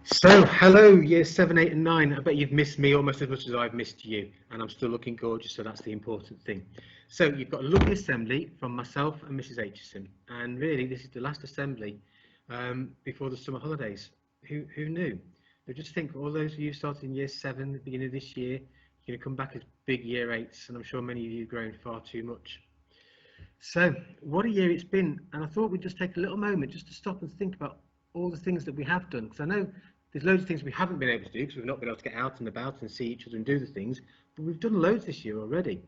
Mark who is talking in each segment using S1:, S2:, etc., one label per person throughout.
S1: So, hello, year 7, 8 and 9. I bet you've missed me almost as much as I've missed you, and I'm still looking gorgeous, so that's the important thing. So, you've got a lovely assembly from myself and Mrs Aitcheson, and really this is the last assembly before the summer holidays. Who knew? But just think, all those of you started in year 7 at the beginning of this year, you're going to come back as big year 8s, and I'm sure many of you have grown far too much. So, what a year it's been, and I thought we'd just take a little moment just to stop and think about all the things that we have done, because I know there's loads of things we haven't been able to do because we've not been able to get out and about and see each other and do the things, but we've done loads this year already.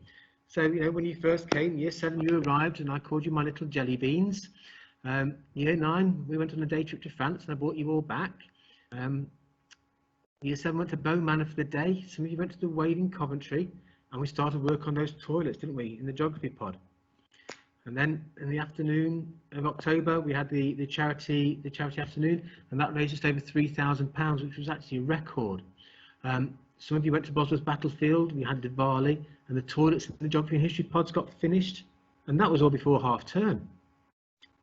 S1: So, you know, when you first came, year 7 you arrived and I called you my little jelly beans. Year 9 we went on a day trip to France and I brought you all back. Year 7 went to Bow Manor for the day. Some of you went to the Wave in Coventry and we started work on those toilets, didn't we, in the geography pod. And then in the afternoon of October, we had the charity afternoon, and that raised just over £3,000, which was actually a record. Some of you went to Bosworth Battlefield. We had Diwali, and the toilets in the geography and history pods got finished, and that was all before half term.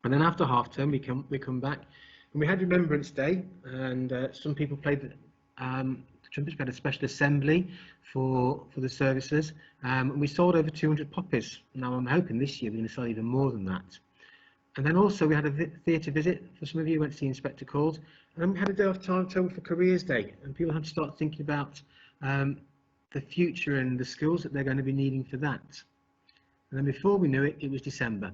S1: And then after half term, we come back, and we had Remembrance Day, and some people played the trumpets. We had a special assembly for the services, and we sold over 200 poppies. Now I'm hoping this year we're going to sell even more than that. And then also we had a theatre visit for some of you who went to see Inspector Calls, and then we had a day off time for Careers Day, and people had to start thinking about the future and the skills that they're going to be needing for that. And then before we knew it, it was December,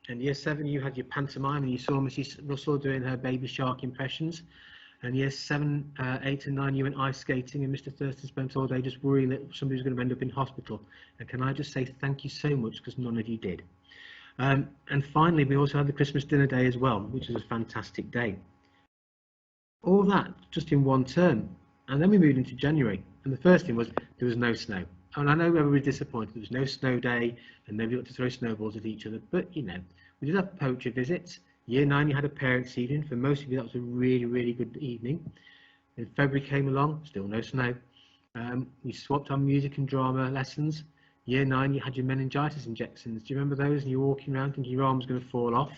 S1: and year 7 you had your pantomime and you saw Mrs Russell doing her baby shark impressions. And year 7, 8 and 9 you went ice skating, and Mr Thurston spent all day just worrying that somebody was going to end up in hospital. And can I just say thank you so much, because none of you did. And finally we also had the Christmas dinner day as well, which was a fantastic day. All that just in one term. And then we moved into January, and the first thing was there was no snow. And I know everybody was disappointed there was no snow day and nobody got to throw snowballs at each other, but you know, we did have poacher visits. Year 9 you had a parents' evening. For most of you that was a really good evening. In February came along, still no snow. We swapped on music and drama lessons. Year 9 you had your meningitis injections. Do you remember those? And you were walking around thinking your arm was going to fall off.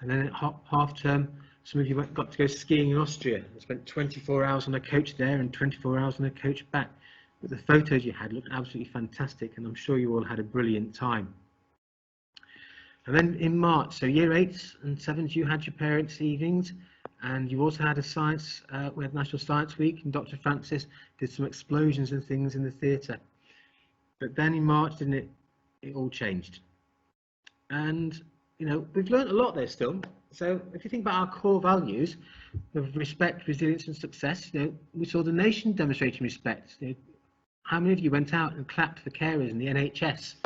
S1: And then at half term some of you got to go skiing in Austria and spent 24 hours on a coach there and 24 hours on a coach back. But the photos you had looked absolutely fantastic, and I'm sure you all had a brilliant time. And then in March, so year 8s and 7s, you had your parents' evenings, and you also had a science, we had National Science Week, and Dr. Francis did some explosions and things in the theatre. But then in March, didn't it, it all changed. And, you know, we've learned a lot there still. So if you think about our core values of respect, resilience and success, you know, we saw the nation demonstrating respect. You know, how many of you went out and clapped for carers in the NHS?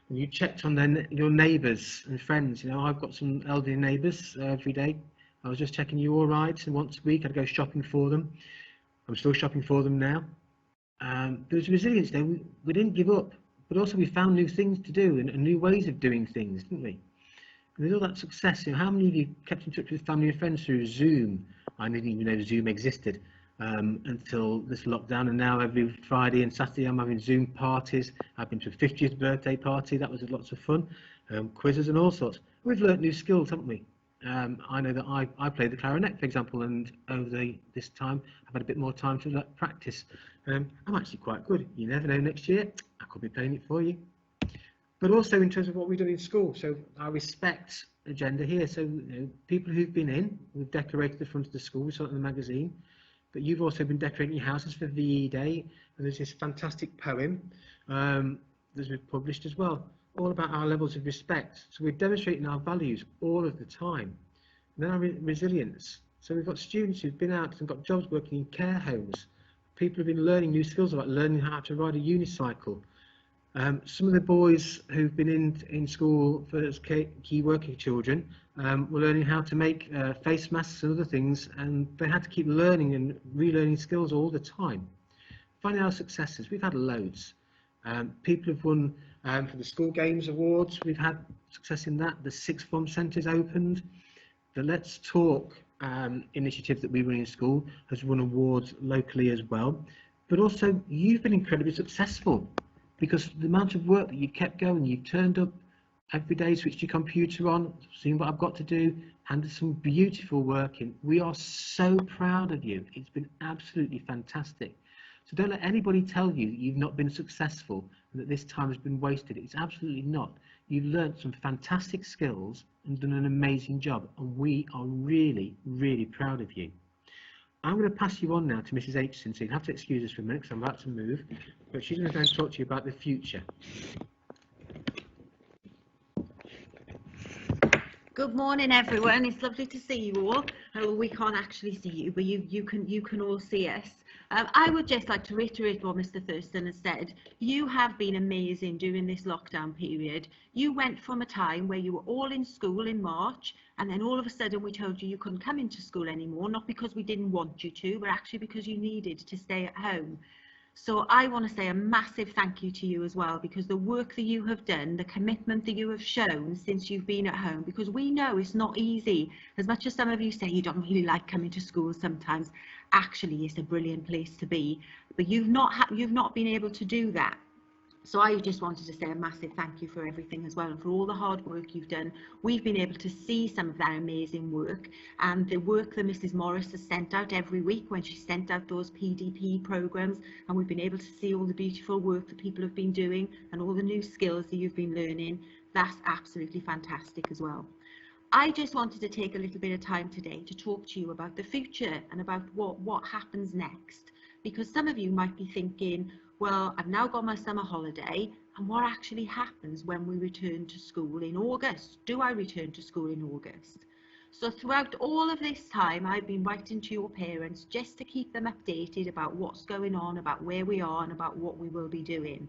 S1: And you checked on your neighbours and friends. You know, I've got some elderly neighbours every day. I was just checking you all right, and once a week I'd go shopping for them. I'm still shopping for them now. There was resilience there. We didn't give up, but also we found new things to do and new ways of doing things, didn't we? And with all that success, you know, how many of you kept in touch with family and friends through Zoom? I didn't even know Zoom existed until this lockdown, and now every Friday and Saturday I'm having Zoom parties. I've been to a 50th birthday party, that was lots of fun, quizzes and all sorts. We've learnt new skills, haven't we? I know that I played the clarinet, for example, and over this time I've had a bit more time to practice. I'm actually quite good. You never know, next year I could be playing it for you. But also in terms of what we've done in school, so our respect agenda here, so you know, people who've been in, we've decorated the front of the school, we saw it in the magazine, but you've also been decorating your houses for VE Day, and there's this fantastic poem that we've published as well, all about our levels of respect. So we're demonstrating our values all of the time. And then our resilience. So we've got students who've been out and got jobs working in care homes. People have been learning new skills about learning how to ride a unicycle. Some of the boys who've been in school for key working children were learning how to make face masks and other things, and they had to keep learning and relearning skills all the time. Finding our successes, we've had loads. People have won for the school games awards, we've had success in that. The sixth form centres opened. The Let's Talk initiative that we run in school has won awards locally as well. But also you've been incredibly successful, because the amount of work that you've kept going, you've turned up every day, switched your computer on, seen what I've got to do, and some beautiful work in. We are so proud of you. It's been absolutely fantastic. So don't let anybody tell you that you've not been successful and that this time has been wasted. It's absolutely not. You've learned some fantastic skills and done an amazing job, and we are really, really proud of you. I'm going to pass you on now to Mrs. Aitcheson, so you'll have to excuse us for a minute because I'm about to move, but she's going to go and talk to you about the future.
S2: Good morning, everyone. It's lovely to see you all. We can't actually see you, but you can all see us. I would just like to reiterate what Mr. Thurston has said. You have been amazing during this lockdown period. You went from a time where you were all in school in March, and then all of a sudden we told you you couldn't come into school anymore, not because we didn't want you to, but actually because you needed to stay at home. So I want to say a massive thank you to you as well, because the work that you have done, the commitment that you have shown since you've been at home, because we know it's not easy. As much as some of you say you don't really like coming to school sometimes, actually it's a brilliant place to be. But you've not been able to do that. So I just wanted to say a massive thank you for everything as well, and for all the hard work you've done. We've been able to see some of that amazing work, and the work that Mrs. Morris has sent out every week when she sent out those PDP programs, and we've been able to see all the beautiful work that people have been doing and all the new skills that you've been learning. That's absolutely fantastic as well. I just wanted to take a little bit of time today to talk to you about the future and about what happens next, because some of you might be thinking, well, I've now got my summer holiday, and what actually happens when we return to school in August? Do I return to school in August? So throughout all of this time, I've been writing to your parents just to keep them updated about what's going on, about where we are, and about what we will be doing.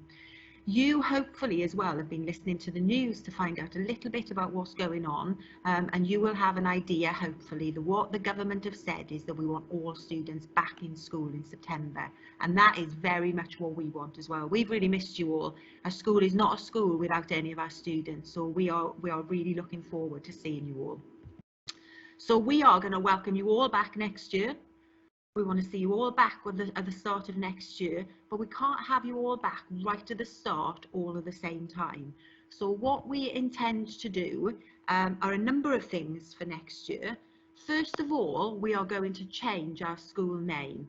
S2: You hopefully as well have been listening to the news to find out a little bit about what's going on, and you will have an idea hopefully that what the government have said is that we want all students back in school in September, and that is very much what we want as well. We've really missed you all. A school is not a school without any of our students, so we are really looking forward to seeing you all. So we are going to welcome you all back next year. We want to see you all back at the start of next year, but we can't have you all back right at the start all at the same time. So what we intend to do are a number of things for next year. First of all, we are going to change our school name.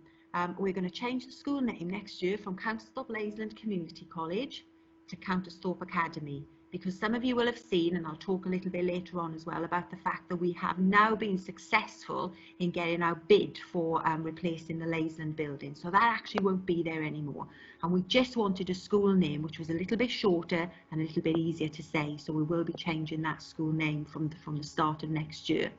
S2: We're going to change the school name next year from Countersthorpe Laysland Community College to Countersthorpe Academy, because some of you will have seen, and I'll talk a little bit later on as well, about the fact that we have now been successful in getting our bid for replacing the Laysland building. So that actually won't be there anymore. And we just wanted a school name which was a little bit shorter and a little bit easier to say. So we will be changing that school name from the start of next year.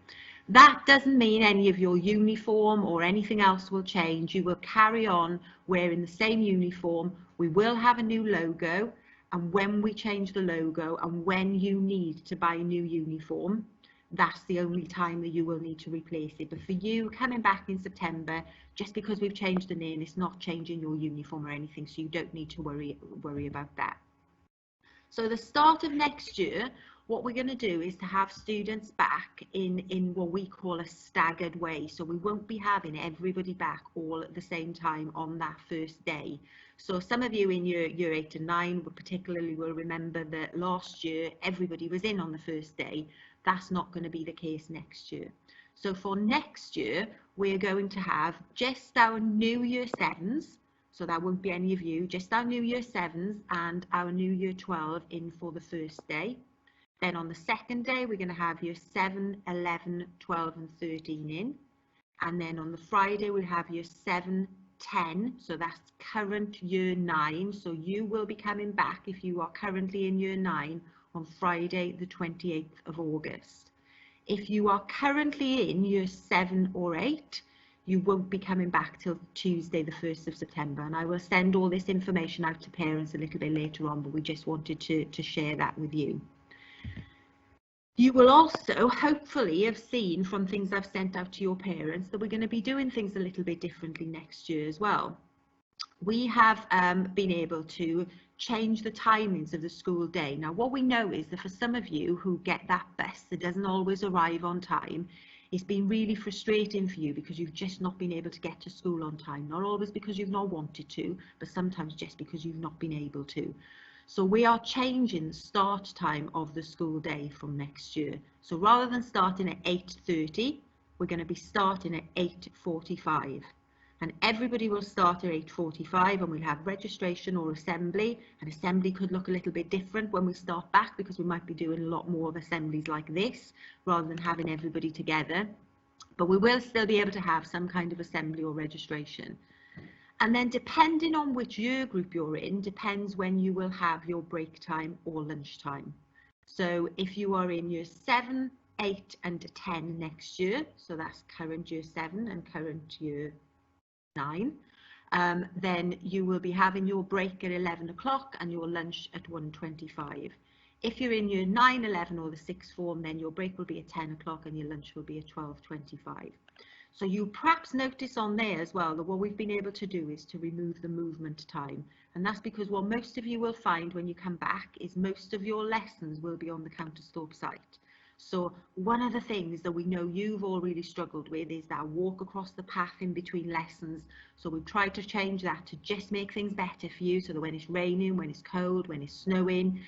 S2: That doesn't mean any of your uniform or anything else will change. You will carry on wearing the same uniform. We will have a new logo. And when we change the logo and when you need to buy a new uniform, that's the only time that you will need to replace it. But for you coming back in September, just because we've changed the name, it's not changing your uniform or anything, so you don't need to worry about that. So the start of next year, what we're going to do is to have students back in what we call a staggered way. So we won't be having everybody back all at the same time on that first day. So some of you in year 8 and 9 particularly will remember that last year everybody was in on the first day. That's not going to be the case next year. So for next year, we're going to have just our new year 7s. So that won't be any of you, just our new year 7s and our new year 12 in for the first day. Then on the second day, we're going to have year 7, 11, 12 and 13 in. And then on the Friday, we'll have year 7, 10. So that's current year 9. So you will be coming back if you are currently in year 9 on Friday, the 28th of August. If you are currently in year 7 or 8, you won't be coming back till Tuesday, the 1st of September. And I will send all this information out to parents a little bit later on, but we just wanted to share that with you. You will also hopefully have seen from things I've sent out to your parents that we're going to be doing things a little bit differently next year as well. We have been able to change the timings of the school day. Now, what we know is that for some of you who get that bus that doesn't always arrive on time, it's been really frustrating for you because you've just not been able to get to school on time. Not always because you've not wanted to, but sometimes just because you've not been able to. So we are changing the start time of the school day from next year. So rather than starting at 8:30, we're going to be starting at 8:45. And everybody will start at 8:45, and we'll have registration or assembly. And assembly could look a little bit different when we start back, because we might be doing a lot more of assemblies like this rather than having everybody together. But we will still be able to have some kind of assembly or registration. And then depending on which year group you're in, depends when you will have your break time or lunch time. So if you are in year 7, 8 and 10 next year, so that's current year 7 and current year 9, then you will be having your break at 11 o'clock and your lunch at 1:25. If you're in year 9, 11 or the sixth form, then your break will be at 10 o'clock and your lunch will be at 12:25. So you perhaps notice on there as well that what we've been able to do is to remove the movement time. And that's because what most of you will find when you come back is most of your lessons will be on the Countersthorpe site. So one of the things that we know you've all really struggled with is that walk across the path in between lessons. So we've tried to change that to just make things better for you, so that when it's raining, when it's cold, when it's snowing,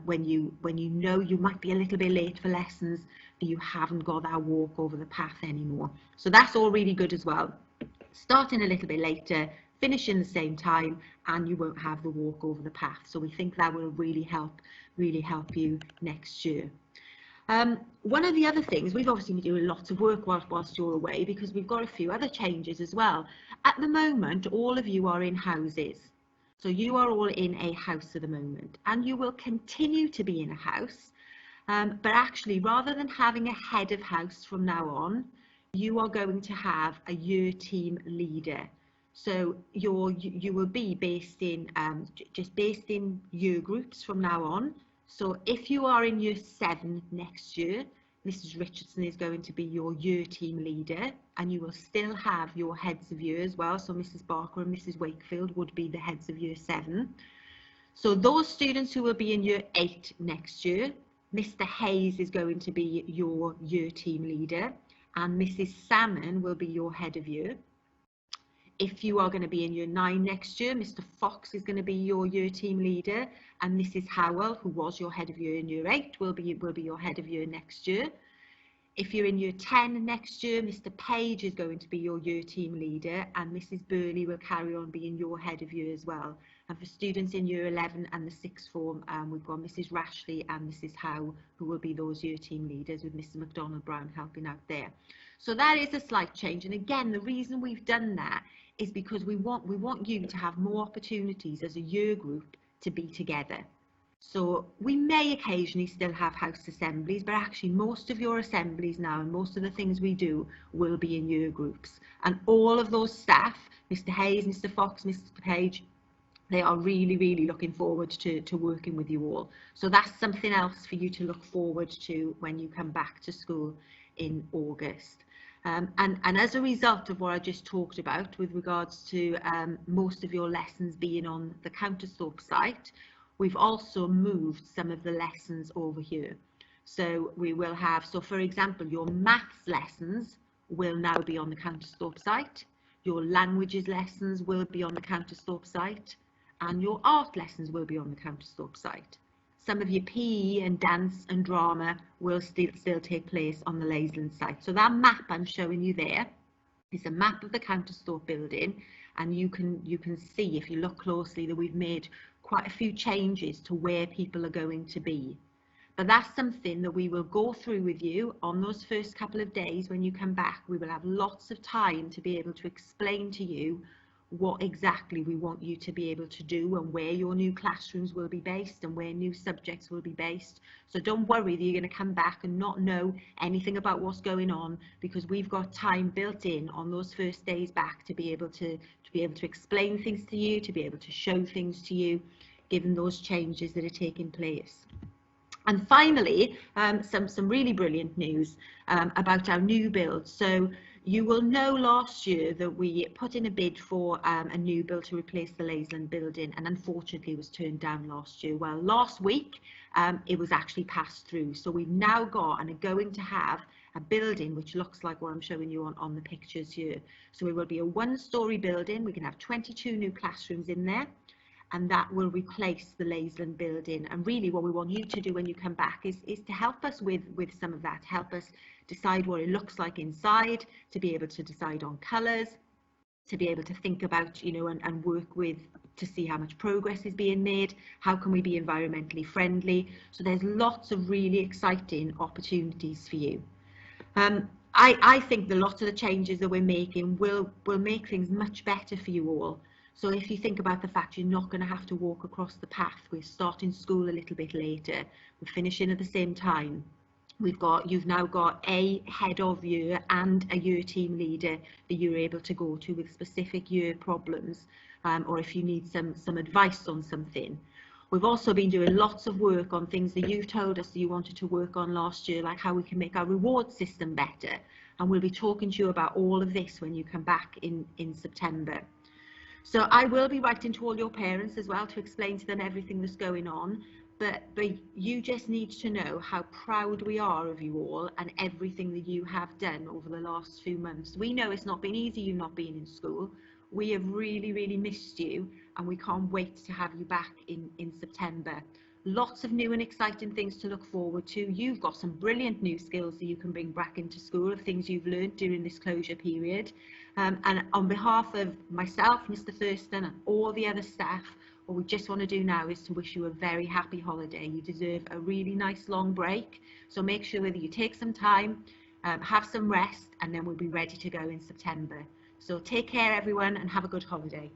S2: when you know you might be a little bit late for lessons, that you haven't got that walk over the path anymore. So that's all really good as well. Starting a little bit later, finishing the same time, and you won't have the walk over the path. So we think that will really help you next year. One of the other things, we've obviously been doing lots of work whilst you're away, because we've got a few other changes as well. At the moment, all of you are in houses. So you are all in a house at the moment, and you will continue to be in a house. But actually, rather than having a head of house from now on, you are going to have a year team leader. So you will be based in based in year groups from now on. So if you are in year 7 next year, Mrs. Richardson is going to be your year team leader, and you will still have your heads of year as well. So Mrs. Barker and Mrs. Wakefield would be the heads of year 7. So those students who will be in year 8 next year, Mr. Hayes is going to be your year team leader, and Mrs. Salmon will be your head of year. If you are going to be in year 9 next year, Mr. Fox is going to be your year team leader, and Mrs. Howell, who was your head of year in year 8, will be your head of year next year. If you're in year 10 next year, Mr. Page is going to be your year team leader, and Mrs. Burley will carry on being your head of year as well. And for students in year 11 and the sixth form, we've got Mrs. Rashley and Mrs. Howe, who will be those year team leaders, with Mr. McDonald Brown helping out there. So that is a slight change. And again, the reason we've done that is because we want you to have more opportunities as a year group to be together. So we may occasionally still have house assemblies, but actually most of your assemblies now and most of the things we do will be in year groups. And all of those staff, Mr. Hayes, Mr. Fox, Mr. Page, they are really, really looking forward to working with you all. So that's something else for you to look forward to when you come back to school in August. And as a result of what I just talked about with regards to most of your lessons being on the Countersthorpe site, we've also moved some of the lessons over here. So we will have, so for example, your maths lessons will now be on the Countersthorpe site, your languages lessons will be on the Countersthorpe site, and your art lessons will be on the Countersthorpe site. Some of your PE and dance and drama will still take place on the Laysland site. So that map I'm showing you there is a map of the Countersthorpe building, and you can see, if you look closely, that we've made quite a few changes to where people are going to be. But that's something that we will go through with you on those first couple of days. When you come back, we will have lots of time to be able to explain to you what exactly we want you to be able to do, and where your new classrooms will be based and where new subjects will be based. So don't worry that you're going to come back and not know anything about what's going on, because we've got time built in on those first days back to be able to explain things to you, to be able to show things to you, given those changes that are taking place. And finally, some really brilliant news about our new build. So you will know last year that we put in a bid for a new build to replace the Laysland building, and unfortunately was turned down last year. Well, last week it was actually passed through. So we've now got and are going to have a building which looks like what I'm showing you on the pictures here. So it will be a one-storey building. We can have 22 new classrooms in there. and that will replace the Laysland building. And really what we want you to do when you come back is to help us with some of that, help us decide what it looks like inside, to be able to decide on colours, to be able to think about, you know, and work with, to see how much progress is being made, how can we be environmentally friendly. So there's lots of really exciting opportunities for you. I think that lots of the changes that we're making will make things much better for you all. So if you think about the fact you're not going to have to walk across the path, we're starting school a little bit later, we're finishing at the same time. You've now got a head of year and a year team leader that you're able to go to with specific year problems, or if you need some advice on something. We've also been doing lots of work on things that you've told us that you wanted to work on last year, like how we can make our reward system better. And we'll be talking to you about all of this when you come back in September. So I will be writing to all your parents as well to explain to them everything that's going on. But you just need to know how proud we are of you all and everything that you have done over the last few months. We know it's not been easy, you not being in school. We have really, really missed you, and we can't wait to have you back in September. Lots of new and exciting things to look forward to. You've got some brilliant new skills that you can bring back into school, of things you've learned during this closure period. And on behalf of myself, Mr Thurston, and all the other staff, what we just want to do now is to wish you a very happy holiday. You deserve a really nice long break. So make sure that you take some time, have some rest, and then we'll be ready to go in September. So take care everyone and have a good holiday.